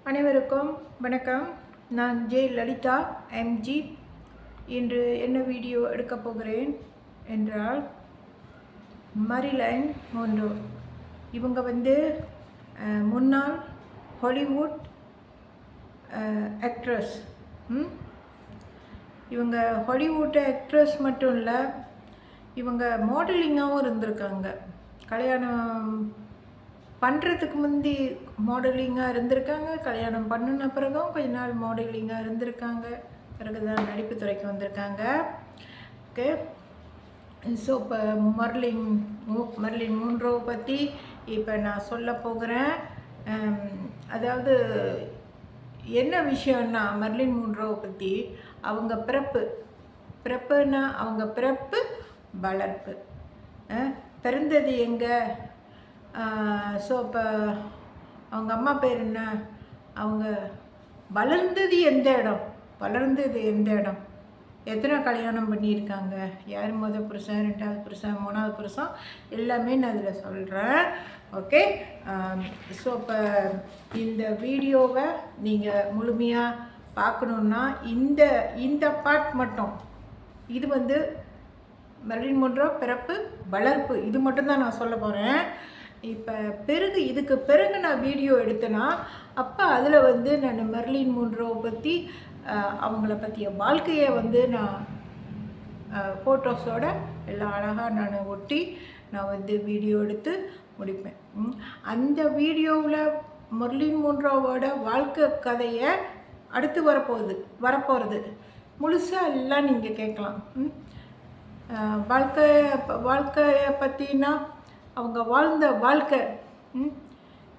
அனைவருக்கும் வணக்கம். நான் ஜே லலிதா எம்ஜி. இன்று என்ன வீடியோ எடுக்கப் போகிறேன் என்றால், மரிலைன் மோன்ரோ இவங்க முன்னாள் ஹாலிவுட் ஆக்ட்ரஸ். இவங்க ஹாலிவுட் ஆக்ட்ரஸ் மட்டும் இல்லை, இவங்க மாடலிங்காகவும் இருந்திருக்காங்க. கல்யாணம் பண்ணுறதுக்கு முந்தி மாடலிங்காக இருந்திருக்காங்க, கல்யாணம் பண்ணின பிறகும் கொஞ்ச நாள் மாடலிங்காக இருந்திருக்காங்க, பிறகு தான் நடிப்பு துறைக்கு வந்திருக்காங்க. ஓகே, ஸோ இப்போ மர்லின் மோன்ரோவை பற்றி இப்போ நான் சொல்ல போகிறேன். அதாவது என்ன விஷயம்னா, மர்லின் மோன்ரோவை பற்றி அவங்க பிறப்புன்னா அவங்க பிறப்பு வளர்ப்பு. பிறந்தது எங்கே, ஸோ இப்போ அவங்க அம்மா பேர் என்ன, அவங்க வளர்ந்தது எந்த இடம், எத்தனை கல்யாணம் பண்ணியிருக்காங்க, யார் முதல் புருஷன், ரெண்டாவது புருஷன், மூணாவது புருஷன், எல்லாமே நான் அதில் சொல்கிறேன். ஓகே, ஸோ இப்போ இந்த வீடியோவை நீங்கள் முழுமையாக பார்க்கணுன்னா இந்த பார்ட் மட்டும், இது மர்லின் மோன்ரோ பிறப்பு வளர்ப்பு, இது மட்டும்தான் நான் சொல்ல போகிறேன். இப்போ இதுக்கு பிறகு நான் வீடியோ எடுத்தேன்னா, அப்போ அதில் நான் மர்லின் மோன்ரோவை பற்றி அவங்கள பற்றிய வாழ்க்கையை நான் ஃபோட்டோஸோட எல்லாம் அழகாக நான் ஒட்டி நான் வீடியோ எடுத்து முடிப்பேன். அந்த வீடியோவில் மர்லின் மோன்ரோவோட வாழ்க்கை கதையை அடுத்து வரப்போகிறது முழுசாக எல்லாம் நீங்கள் கேட்கலாம். வாழ்க்கையை பற்றினா, அவங்க வாழ்ந்த வாழ்க்கை,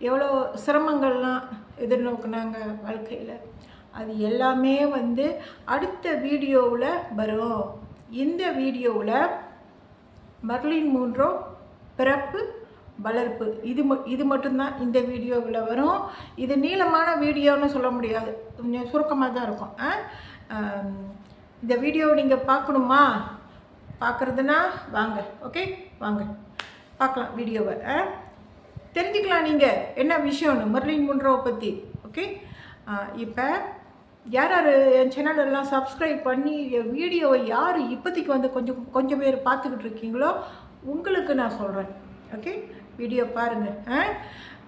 எவ்வளோ சிரமங்கள்லாம் எதிர்நோக்குனாங்க வாழ்க்கையில், அது எல்லாமே அடுத்த வீடியோவில் வரும். இந்த வீடியோவில் மர்லின் மோன்ரோ பிறப்பு வளர்ப்பு இது மட்டும்தான் இந்த வீடியோவில் வரும். இது நீளமான வீடியோன்னு சொல்ல முடியாது, கொஞ்சம் சுருக்கமாக தான் இருக்கும். இந்த வீடியோவை நீங்கள் பார்க்கணுமா, பார்க்குறதுனா வாங்க, ஓகே வாங்க பார்க்கலாம் வீடியோவை, தெரிஞ்சுக்கலாம் நீங்கள் என்ன விஷயம்னு மர்லின் மோன்ரோவை பற்றி. ஓகே, இப்போ யார் என் சேனலெல்லாம் சப்ஸ்கிரைப் பண்ணி வீடியோவை யார் இப்போதைக்கு கொஞ்சம் பேர் பார்த்துக்கிட்டு இருக்கீங்களோ உங்களுக்கு நான் சொல்கிறேன். ஓகே, வீடியோ பாருங்கள்.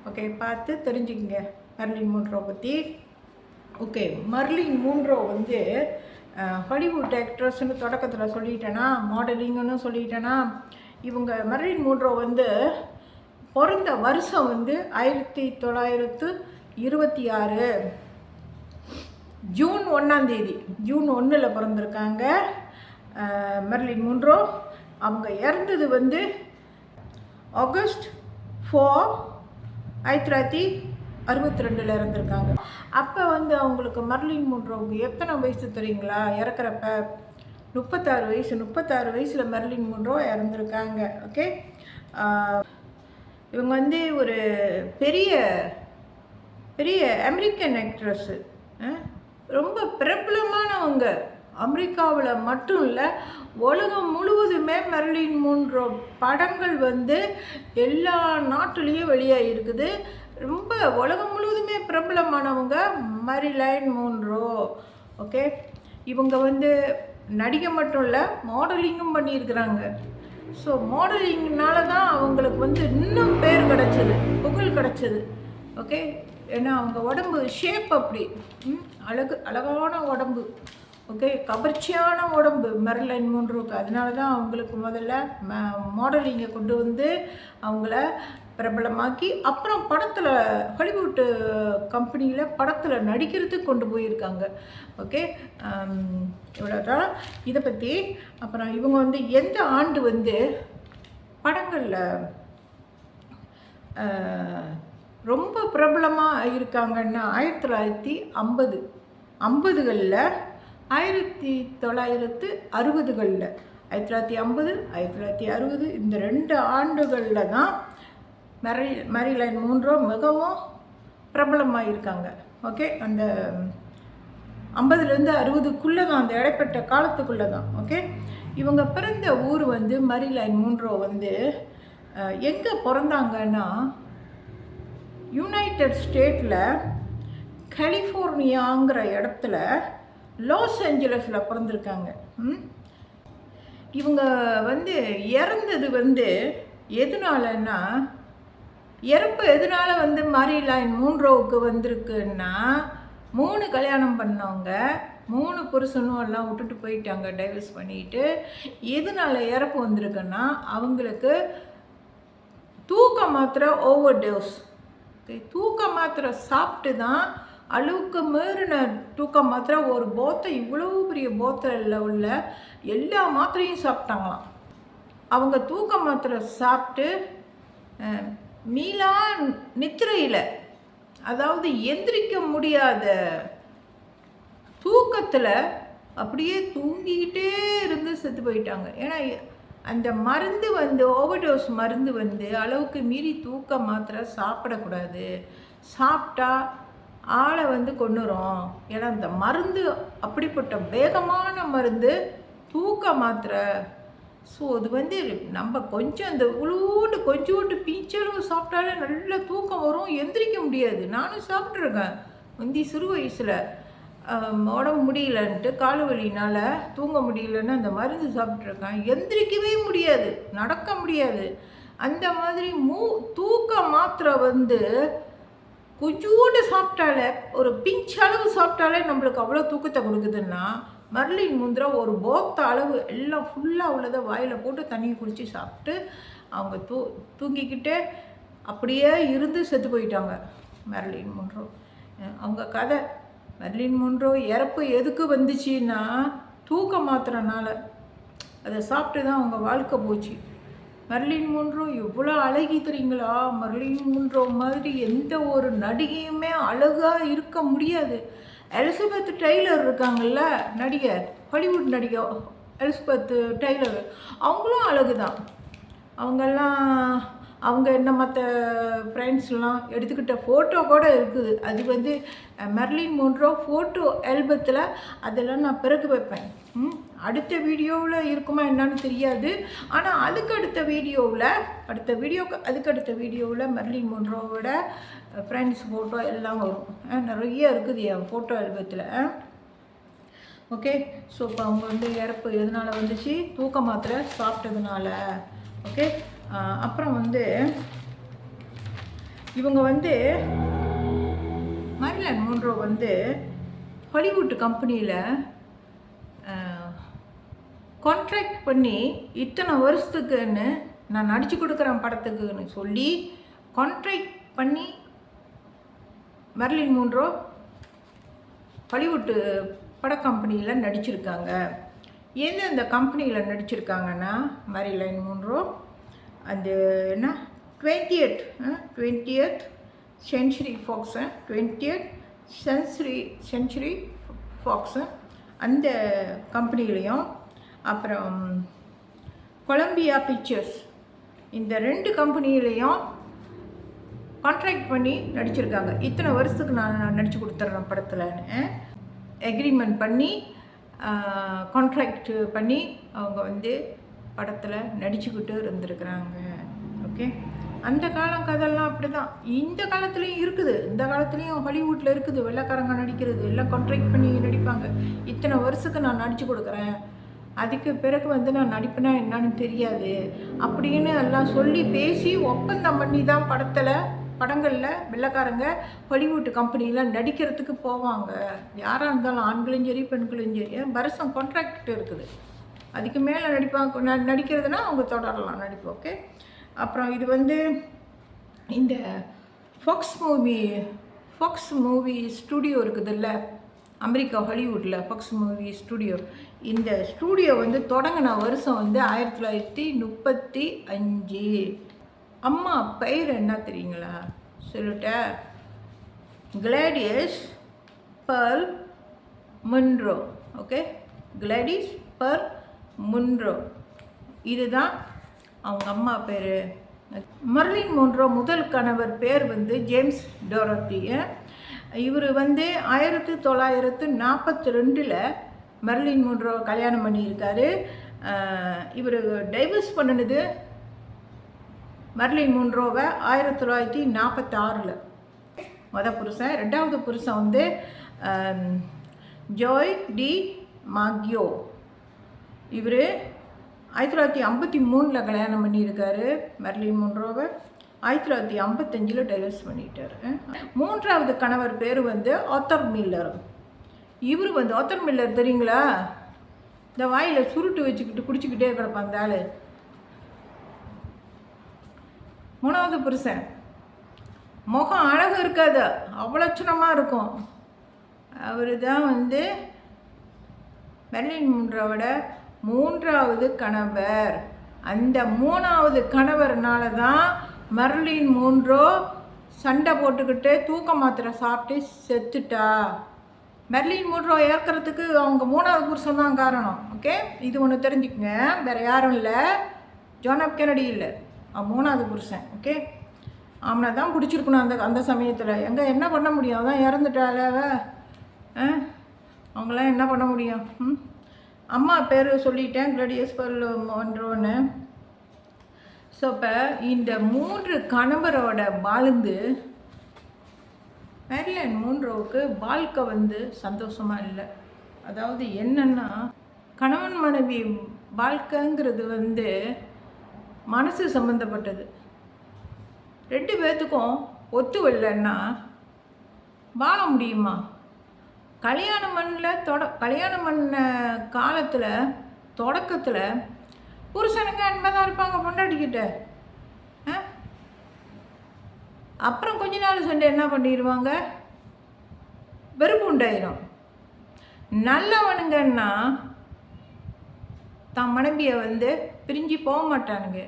ஓகே, பார்த்து தெரிஞ்சுக்கங்க மர்லின் மோன்ரோவை பற்றி. ஓகே, மர்லின் மோன்ரோ ஹாலிவுட் ஆக்ட்ரஸ்ன்னு தொடக்கத்தில் சொல்லிட்டேன்னா, மாடலிங்குன்னு சொல்லிட்டேன்னா, இவங்க மர்லின் மோன்ரோ பிறந்த வருஷம் 1926 ஜூன் 1 ஜூன் 1 பிறந்திருக்காங்க மர்லின் மோன்ரோ. அவங்க இறந்தது ஆகஸ்ட் 4 1962 இறந்துருக்காங்க. அப்போ அவங்களுக்கு மர்லின் மோன்ரோவுக்கு எத்தனை வயசு தெரியுங்களா, இறக்குறப்ப 36 வயசில் மர்லின் மோன்ரோ இறந்துருக்காங்க. ஓகே, இவங்க ஒரு பெரிய அமெரிக்கன் ஆக்ட்ரஸ்ஸு, ரொம்ப பிரபலமானவங்க. அமெரிக்காவில் மட்டும் இல்லை, உலகம் முழுவதுமே மர்லின் மோன்ரோ படங்கள் எல்லா நாட்டுலேயும் வெளியாக இருக்குது. ரொம்ப உலகம் முழுவதுமே பிரபலமானவங்க மரிலைன் மோன்ரோ. ஓகே, இவங்க நடிகை மட்டும் இல்லை, மாடலிங்கும் பண்ணியிருக்கிறாங்க. ஸோ மாடலிங்னால தான் அவங்களுக்கு இன்னும் பேர் கிடச்சிது, புகழ் கிடச்சிது. ஓகே, ஏன்னா அவங்க உடம்பு ஷேப் அப்படி அழகான உடம்பு. ஓகே, கவர்ச்சியான உடம்பு மர்லின் மோன்ரோவுக்கு. அதனால தான் அவங்களுக்கு முதல்ல மாடலிங்கை கொண்டு அவங்கள பிரபலமாக்கி, அப்புறம் படத்தில் ஹாலிவுட் கம்பெனியில் படத்தில் நடிக்கிறதுக்கு கொண்டு போயிருக்காங்க. ஓகே, இவ்வளோதான் இதை பற்றி. அப்புறம் இவங்க எந்த ஆண்டு படங்களில் ரொம்ப பிரபலமாக இருக்காங்கன்னா, 1950களில் 1960களில் 1950 1960 இந்த 2 ஆண்டுகளில் தான் மரிலைன் மோன்ரோ மிகவும் பிரபலமாக இருக்காங்க. ஓகே, அந்த 50லேருந்து 60க்குள்ளே தான், அந்த இடைப்பட்ட காலத்துக்குள்ளே தான். ஓகே, இவங்க பிறந்த ஊர் மரிலைன் மோன்ரோ எங்கே பிறந்தாங்கன்னா, யுனைடெட் ஸ்டேட்டில் கலிஃபோர்னியாங்கிற இடத்துல லாஸ் ஏஞ்சலஸில் பிறந்திருக்காங்க. இவங்க வந்து இறந்தது வந்து எதனாலன்னா, இறப்பு எதனால வந்து மரிலைன் மோன்ரோவுக்கு வந்திருக்குன்னா, 3 கல்யாணம் பண்ணவங்க 3 புருஷனும் எல்லாம் விட்டுட்டு போயிட்டாங்க, டைவர்ஸ் பண்ணிட்டு. எதனால இறப்பு வந்திருக்குன்னா, அவங்களுக்கு தூக்க மாத்திரை ஓவர் டோஸ். தூக்க மாத்திரை சாப்பிட்டு தான், அளவுக்கு மீறின தூக்க மாத்திரை, ஒரு போத்தை இவ்வளோ பெரிய போத்தலில் உள்ள எல்லா மாத்திரையும் சாப்பிட்டாங்களாம். அவங்க தூக்க மாத்திரை சாப்பிட்டு மீளா நித்திரையில், அதாவது எந்திரிக்க முடியாத தூக்கத்தில் அப்படியே தூங்கிக்கிட்டே இருந்து செத்து போயிட்டாங்க. ஏன்னா அந்த மருந்து வந்து ஓவர்டோஸ் மருந்து வந்து அளவுக்கு மீறி தூக்க மாத்திரை சாப்பிடக்கூடாது. சாப்பிட்டா ஆளை வந்து கொன்னுரும். ஏன்னா அந்த மருந்து அப்படிப்பட்ட வேகமான மருந்து, தூக்க மாத்திரை. ஸோ அது வந்து நம்ம கொஞ்சம் அந்த கொஞ்சோண்டு பீச்சளவு சாப்பிட்டாலே நல்ல தூக்கம் வரும், எந்திரிக்க முடியாது. நானும் சாப்பிட்ருக்கேன் முந்தி சிறு வயசில். உடம்பு முடியலன்ட்டு, கால் வலினால் தூங்க முடியலன்னு அந்த மருந்து சாப்பிட்ருக்கேன். எந்திரிக்கவே முடியாது, நடக்க முடியாது. அந்த மாதிரி தூக்க மாத்திரை வந்து கொஞ்சோண்டு சாப்பிட்டாலே, ஒரு பிஞ்ச் அளவு சாப்பிட்டாலே நம்மளுக்கு அவ்வளோ தூக்கத்தை கொடுக்குதுன்னா, மர்லின் மோன்ரோ ஒரு போத்த அளவு எல்லாம் ஃபுல்லாக உள்ளதை வாயில் போட்டு தண்ணியை குடித்து சாப்பிட்டு அவங்க தூங்கிக்கிட்டே அப்படியே இருந்து செத்து போயிட்டாங்க மர்லின் மோன்ரோ. அவங்க கதை. மர்லின் மோன்ரோ இறப்பு எதுக்கு வந்துச்சுன்னா, தூக்க மாத்திரனால. அதை சாப்பிட்டு தான் அவங்க வாழ்க்கை போச்சு. மர்லின் மோன்ரோ எவ்வளோ அழகி தெரியுங்களா? மர்லின் மோன்ரோ மாதிரி எந்த ஒரு நடிகையுமே அழகாக இருக்க முடியாது. எலிசபெத் டெய்லர் இருக்காங்கல்ல, நடிகை, ஹாலிவுட் நடிகை எலிசபெத் டெய்லர், அவங்களும் அழகு தான். அவங்க என்ன மற்ற ஃப்ரெண்ட்ஸ்லாம் எடுத்துக்கிட்ட ஃபோட்டோ கூட இருக்குது. அது வந்து மர்லின் மோன்ரோ ஃபோட்டோ ஆல்பத்தில், அதெல்லாம் நான் பிறகு வைப்பேன். அடுத்த வீடியோவில் இருக்குமா என்னன்னு தெரியாது. ஆனால் அதுக்கடுத்த வீடியோவில் மர்லின் மோன்ரோவோட ஃப்ரெண்ட்ஸ் ஃபோட்டோ எல்லாம் வரும். நிறைய இருக்குது என் ஃபோட்டோ ஆல்பத்தில். ஓகே. ஸோ இப்போ அவங்க வந்து இறப்பு எதனால் வந்துச்சு? தூக்க மாத்திரை சாப்பிட்டதுனால. ஓகே. அப்புறம் வந்து இவங்க வந்து மர்லின் மோன்ரோ வந்து ஹாலிவுட் கம்பெனியில் கான்ட்ராக்ட் பண்ணி இத்தனை வருஷத்துக்குன்னு நான் நடித்து கொடுக்குறேன் படத்துக்குன்னு சொல்லி கான்ட்ராக்ட் பண்ணி மர்லின் மோன்ரோ ஹாலிவுட் பட கம்பெனியில் நடிச்சிருக்காங்க. எந்தெந்த கம்பெனியில் நடிச்சிருக்காங்கன்னா, மர்லின் மோன்ரோ அந்த என்ன 20th century fox, 20th century fox அந்த கம்பெனிலையும், அப்புறம் கொலம்பியா பிக்சர்ஸ், இந்த 2 கம்பெனிலையும் கான்ட்ராக்ட் பண்ணி நடிச்சிருக்காங்க. இத்தனை வருஷத்துக்கு நான் நடித்து கொடுத்துட்றேன் படத்தில்னு எக்ரிமெண்ட் பண்ணி கான்ட்ராக்ட் பண்ணி அவங்க வந்து படத்தில் நடிச்சுக்கிட்டு இருந்திருக்கிறாங்க. ஓகே. அந்த காலம் கதெல்லாம் அப்படி தான். இந்த காலத்துலேயும் இருக்குது. இந்த காலத்துலேயும் ஹாலிவுட்டில் இருக்குது, வெள்ளைக்காரங்க நடிக்கிறது, எல்லாம் கான்ட்ராக்ட் பண்ணி நடிப்பாங்க. இத்தனை வருஷத்துக்கு நான் நடித்து கொடுக்குறேன், அதுக்கு பிறகு வந்து நான் நடிப்பேனா என்னன்னு தெரியாது அப்படின்னு எல்லாம் சொல்லி பேசி ஒப்பந்தம் பண்ணி தான் படங்களில் வெள்ளைக்காரங்க ஹாலிவுட் கம்பெனியில் நடிக்கிறதுக்கு போவாங்க. யாராக இருந்தாலும் ஆண்களும் சரி பெண்களும் சரி, வருஷம் கான்ட்ராக்ட் இருக்குது. அதுக்கு மேலே நடிக்கிறதுனா அவங்க தொடரலாம் நடிப்பு. ஓகே. அப்புறம் இது வந்து இந்த ஃபாக்ஸ் மூவி ஸ்டுடியோ இருக்குதுல்ல, அமெரிக்கா ஹாலிவுட்டில் ஃபாக்ஸ் மூவி ஸ்டுடியோ. இந்த ஸ்டுடியோ வந்து தொடங்கின வருஷம் வந்து 1935. அம்மா பெயர் என்ன தெரியுங்களா? சொல்லிட்ட, Claudius pearl Munro. Okay. Gladys pearl Munro, இதுதான் அவங்க அம்மா பேர். மர்லின் மோன்ரோ முதல் கணவர் பேர் வந்து ஜேம்ஸ் டோரத்தி. இவர் வந்து 1942 மர்லின் மோன்ரோ கல்யாணம் பண்ணியிருக்காரு. இவர் டைவர்ஸ் பண்ணினது மர்லின் மோன்ரோவை 1946. புருஷன். 2வது புருஷன் வந்து ஜோய் டி மாகியோ. இவர் 1953 கல்யாணம் பண்ணியிருக்காரு மெர்லின் மொன்ரோவை. 1955 டைவர்ஸ் பண்ணிட்டார். 3வது கணவர் பேர் வந்து ஆத்தர் மில்லர். இவர் வந்து ஆத்தர் மில்லர் தெரியுங்களா? இந்த வாயில் சுருட்டு வச்சுக்கிட்டு குடிச்சிக்கிட்டே கிடப்பான் அந்த ஆள். 3வது புருஷன் முகம் அழகு இருக்காது, அவ்வளோச்சனமாக இருக்கும். அவர் தான் வந்து மெர்லின் மொன்ரோவோட 3வது கணவர். அந்த 3வது கணவர்னால தான் மெர்லின் மொன்ரோ சண்டை போட்டுக்கிட்டு தூக்க மாத்திரை சாப்பிட்டு செத்துட்டா. மெர்லின் மொன்ரோ ஏற்கிறதுக்கு அவங்க 3வது புருஷன் தான் காரணம். ஓகே, இது ஒன்று தெரிஞ்சுக்கங்க. வேறு யாரும் இல்லை, ஜான் எஃப் கென்னடி இல்லை, 3வது புருஷன். ஓகே, அவனை தான் பிடிச்சிருக்கணும் அந்த சமயத்தில். எங்கே என்ன பண்ண முடியும்? அதான் இறந்துட்டால. அவங்களாம் என்ன பண்ண முடியும்? அம்மா பேர் சொல்லிட்டேன், கிளாடியஸ் மொன்ரோன்னு. ஸோ இப்போ இந்த 3 கணவரோட வாழ்ந்து மெர்லின் மொன்ரோவுக்கு வாழ்க்கை வந்து சந்தோஷமாக இல்லை. அதாவது என்னென்னா, கணவன் மனைவி வாழ்க்கைங்கிறது வந்து மனசு சம்மந்தப்பட்டது. 2 பேர்த்துக்கும் ஒத்து வரலன்னா வாழ முடியுமா? கல்யாணம் பண்ண காலத்தில் தொடக்கத்தில் புருஷனுங்க அன்பதாக இருப்பாங்க பொண்டாட்டிக்கிட்ட. அப்புறம் கொஞ்ச நாள் சண்டை என்ன பண்ணிடுவாங்க, வெறுப்பு உண்டாயிரும். நல்லவனுங்கன்னா தான் மனைவியை வந்து பிரிஞ்சு போக மாட்டானுங்க,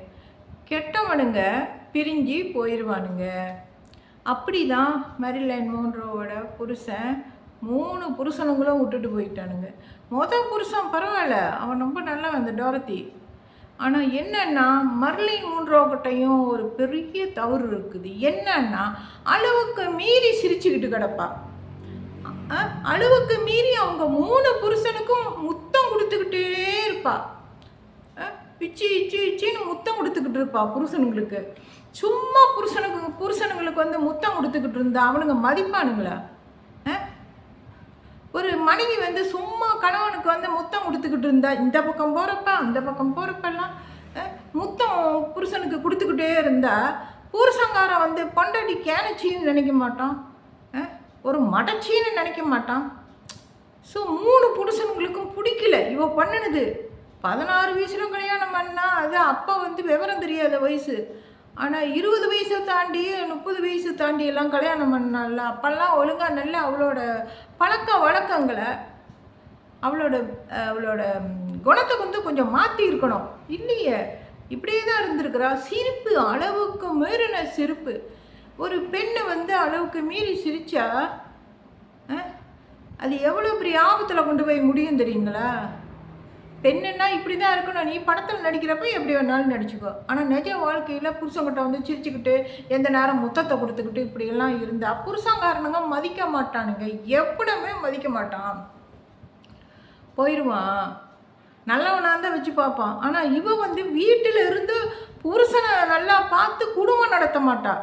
கெட்டவனுங்க பிரிஞ்சு போயிடுவானுங்க. அப்படி தான் மெர்லின் மொன்ரோவோட புருஷன் 3 புருஷனுங்களும் விட்டுட்டு போயிட்டானுங்க. புருஷன் பரவாயில்ல, அவன் ரொம்ப நல்லா அந்த டோரத்தி. ஆனால் என்னன்னா, மெர்லின் மொன்ரோக்கிட்டையும் ஒரு பெரிய தவறு இருக்குது. என்னன்னா, அளவுக்கு மீறி சிரிச்சுக்கிட்டு கிடப்பா. அளவுக்கு மீறி அவங்க 3 புருஷனுக்கும் முத்தம் கொடுத்துக்கிட்டே இருப்பா. இச்சி இச்சி இச்சின்னு முத்தம் கொடுத்துக்கிட்டு இருப்பா புருஷனுங்களுக்கு. சும்மா புருஷனுங்களுக்கு வந்து முத்தம் கொடுத்துக்கிட்டு இருந்தா அவனுங்க மதிப்பானுங்களா? ஒரு மனைவி வந்து சும்மா கணவனுக்கு வந்து முத்தம் கொடுத்துக்கிட்டு இருந்தா, இந்த பக்கம் போகிறப்ப அந்த பக்கம் போகிறப்பெல்லாம் முத்தம் புருஷனுக்கு கொடுத்துக்கிட்டே இருந்தா புருஷங்காரன் வந்து பொண்டாட்டி கேனச்சின்னு நினைக்க மாட்டான், ஒரு மடச்சின்னு நினைக்க மாட்டான். ஸோ 3 புருஷனுங்களுக்கும் பிடிக்கல இவ பண்ணினது. 16 வயசுல கல்யாணம் பண்ணால் அது அப்போ வந்து விவரம் தெரியாத வயசு. ஆனால் 20 வயசை தாண்டி 30 வயசு தாண்டி எல்லாம் கல்யாணம் பண்ணால. அப்போல்லாம் ஒழுங்காக நல்ல அவளோட பழக்க வழக்கங்களை அவளோட குணத்தை வந்து கொஞ்சம் மாற்றி இருக்கணும். இல்லையே, இப்படியே தான் இருந்திருக்கிறா. சிரிப்பு, அளவுக்கு மீறின சிரிப்பு. ஒரு பெண்ணை வந்து அளவுக்கு மீறி சிரித்தா அது எவ்வளோ பெரிய ஆபத்தில் கொண்டு போய் முடியும் தெரியுங்களா? பெண்ணுன்னா இப்படி தான் இருக்கணும். நீ படத்தில் நடிக்கிறப்ப எப்படி வேணாலும் நடிச்சுக்கோ. ஆனால் நிஜ வாழ்க்கையில் புருஷங்கிட்ட வந்து சிரிச்சுக்கிட்டு எந்த நேரம் முத்தத்தை கொடுத்துக்கிட்டு இப்படியெல்லாம் இருந்தால் புருஷங்காரனுங்க மதிக்க மாட்டானுங்க, எப்பவுமே மதிக்க மாட்டான், போயிடுவான். நல்லவனாக தான் வச்சு பார்ப்பான். ஆனால் இவ வந்து வீட்டில் இருந்து புருஷனை நல்லா பார்த்து குடும்பம் நடத்த மாட்டா.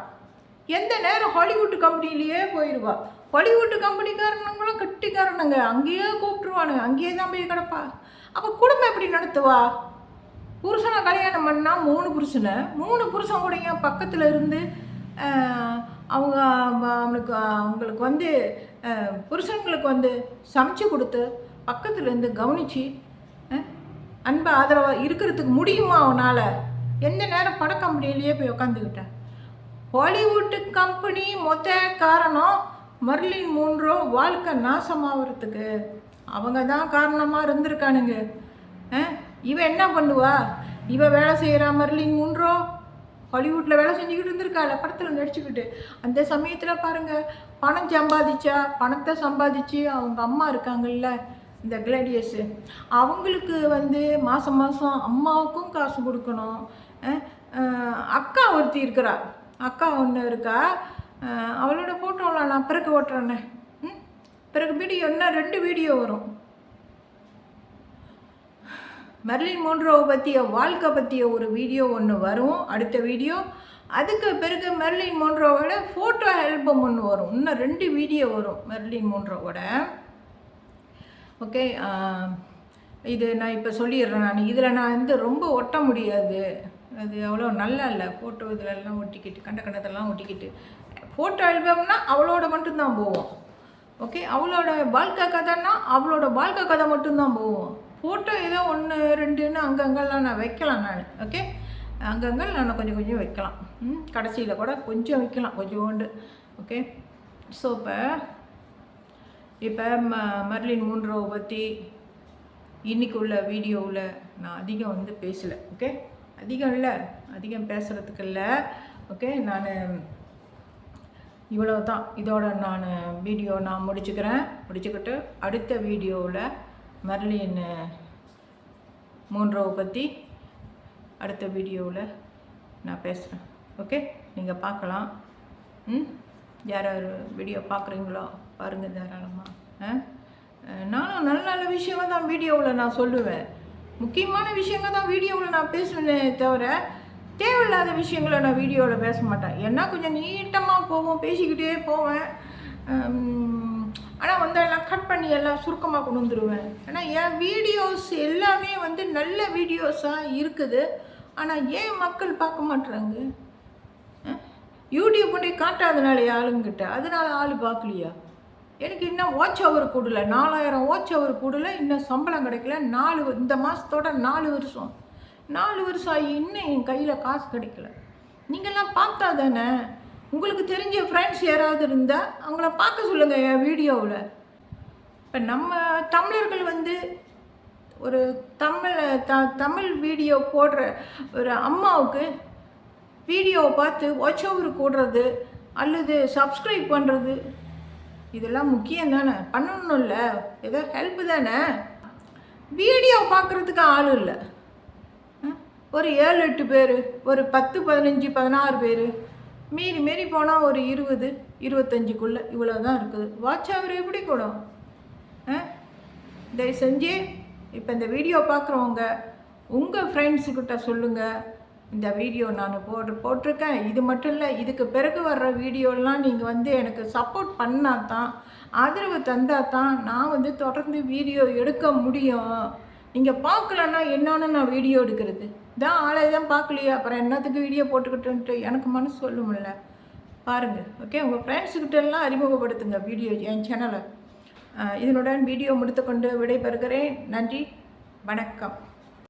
எந்த நேரம் ஹாலிவுட் கம்பெனிலேயே போயிடுவா. ஹாலிவுட் கம்பெனிக்காரனுங்களும் கட்டிக்காரனுங்க அங்கேயே கூப்பிட்டுருவானுங்க, அங்கேயே தான் போய் கிடப்பா. அப்போ குடும்பம் எப்படி நடத்துவா? புருஷனை கல்யாணம் பண்ணால் 3 புருஷன் கூட ஏன் பக்கத்தில் இருந்து அவங்களுக்கு வந்து புருஷங்களுக்கு வந்து சமைச்சு கொடுத்து பக்கத்தில் இருந்து கவனித்து அன்பு ஆதரவாக இருக்கிறதுக்கு முடியுமா அவனால்? எந்த நேரம் பட கம்பெனிலேயே போய் உக்காந்துக்கிட்டேன். ஹாலிவுட் கம்பெனி மொத்த காரணம் மெர்லின் மொன்ரோ வாழ்க்கை நாசமாகறதுக்கு அவங்க தான் காரணமாக இருந்திருக்கானுங்க. இவன் என்ன பண்ணுவா? இவ வேலை செய்கிறா மெர்லின் மொன்ரோ, ஹாலிவுட்டில் வேலை செஞ்சுக்கிட்டு இருந்திருக்காள், படத்தில் நடிச்சுக்கிட்டு. அந்த சமயத்தில் பாருங்கள், பணத்தை சம்பாதிச்சு அவங்க அம்மா இருக்காங்கல்ல இந்த கிளாடியஸு, அவங்களுக்கு வந்து மாதம் அம்மாவுக்கும் காசு கொடுக்கணும். அக்கா ஒருத்தி இருக்கிறா, அக்கா ஒன்று இருக்கா, அவளோட ஃபோட்டோவில் நான் பிறகு ஓட்டுறேன்னே. பிறகு வீடியோ இன்னும் 2 வீடியோ வரும். மெர்லின் மொன்ரோவை பற்றிய வாழ்க்கை பற்றிய ஒரு வீடியோ ஒன்று வரும், அடுத்த வீடியோ. அதுக்கு பிறகு மெர்லின் மோன்ரோவோட ஃபோட்டோ ஆல்பம் ஒன்று வரும், இன்னும் 2 வீடியோ வரும் மெர்லின் மோன்ரோவோட. ஓகே, இது நான் இப்போ சொல்லிடுறேன். நான் இதில் நான் வந்து ரொம்ப ஒட்ட முடியாது, அது அவ்வளோ நல்லா இல்லை. ஃபோட்டோ இதிலெல்லாம் ஒட்டிக்கிட்டு கண்டதெல்லாம் ஒட்டிக்கிட்டு ஃபோட்டோ ஆல்பம்னா அவளோட மட்டும்தான் போவோம். ஓகே, அவளோட வாழ்க்கை கதைன்னா அவளோட வாழ்க்கை கதை மட்டும்தான் போவோம். ஃபோட்டோ ஏதோ 1 2ன்னு அங்கங்கெல்லாம் நான் வைக்கலாம். நான் ஓகே, அங்கங்கே நான் கொஞ்சம் கொஞ்சம் வைக்கலாம். கடைசியில் கூட கொஞ்சம் வைக்கலாம், கொஞ்சோண்டு. ஓகே, ஸோ இப்போ மெர்லின் மோன்ரோவை பற்றி இன்றைக்கி உள்ள வீடியோவில் நான் அதிகம் வந்து பேசலை. ஓகே, அதிகம் இல்லை, அதிகம் பேசுகிறதுக்கு இல்லை. ஓகே, நான் இவ்வளோ தான். இதோட நான் வீடியோ நான் முடிச்சுக்கிட்டு அடுத்த வீடியோவில் மெர்லின் மோன்ரோவை பற்றி அடுத்த வீடியோவில் நான் பேசுகிறேன். ஓகே, நீங்கள் பார்க்கலாம். யார் யார் வீடியோ பார்க்குறீங்களோ பாருங்கள் தாராளமாக. நானும் நல்ல நல்ல விஷயங்கள் தான் வீடியோவில் நான் சொல்லுவேன், முக்கியமான விஷயங்கள் தான் வீடியோவில் நான் பேசுவேனே தவிர தேவையில்லாத விஷயங்களை நான் வீடியோவில் பேச மாட்டேன். ஏன்னா கொஞ்சம் நீட்டமாக போவோம், பேசிக்கிட்டே போவேன். ஆனால் வந்து எல்லாம் கட் பண்ணி எல்லாம் சுருக்கமாக கொண்டு வந்துடுவேன். ஏன்னா என் வீடியோஸ் எல்லாமே வந்து நல்ல வீடியோஸாக இருக்குது. ஆனால் ஏன் மக்கள் பார்க்க மாட்டுறாங்க? யூடியூப் பண்ணி காட்டாதனால ஆளுங்கிட்ட, அதனால ஆள் பார்க்கலையா? எனக்கு இன்னும் வாட்ச் ஹவர் கூடல, 4000 வாட்ச் ஹவர் கூடல, இன்னும் சம்பளம் கிடைக்கல. இந்த மாதத்தோட 4 வருஷம் ஆகி இன்னும் என் கையில் காசு கிடைக்கல. நீங்கள்லாம் பார்த்தா தானே, உங்களுக்கு தெரிஞ்ச ஃப்ரெண்ட்ஸ் யாராவது இருந்தால் அவங்கள பார்க்க சொல்லுங்கள் என் வீடியோவில். இப்போ நம்ம தமிழர்கள் வந்து ஒரு தமிழ் வீடியோ போடுற ஒரு அம்மாவுக்கு வீடியோவை பார்த்து வாட்ச் ஹவர் கூடுறது அல்லது சப்ஸ்கிரைப் பண்ணுறது இதெல்லாம் முக்கியம் தானே, பண்ணணும் இல்லை? ஏதோ ஹெல்ப்பு தானே. வீடியோ பார்க்குறதுக்கு ஆள் இல்லை. ஒரு 7 8 பேர், ஒரு 10 15 16 பேர், மீறி போனால் ஒரு 20 25க்குள்ளே இவ்வளோ தான் இருக்குது. வாட்ச் ஹவர் எப்படி கூடும்? தயவு செஞ்சு இப்போ இந்த வீடியோ பார்க்குறவங்க உங்கள் ஃப்ரெண்ட்ஸுக்கிட்ட சொல்லுங்கள், இந்த வீடியோ நான் போட்டிருக்கேன். இது மட்டும் இல்லை, இதுக்கு பிறகு வர்ற வீடியோலாம் நீங்கள் வந்து எனக்கு சப்போர்ட் பண்ணால் தான், ஆதரவு தந்தால் தான் நான் வந்து தொடர்ந்து வீடியோ எடுக்க முடியும். நீங்கள் பார்க்கலன்னா என்னன்னு நான் வீடியோ எடுக்கிறது தான்? ஆளை தான் பார்க்கலையா, அப்புறம் என்னத்துக்கு வீடியோ போட்டுக்கிட்டுன்ட்டு எனக்கு மனசு சொல்லுமில்ல. பாருங்கள். ஓகே, உங்கள் ஃப்ரெண்ட்ஸுக்கிட்டெல்லாம் அறிமுகப்படுத்துங்க வீடியோ, என் சேனலை. இதனுடன் வீடியோ முடித்துக்கொண்டு விடைபெறுகிறேன். நன்றி, வணக்கம்.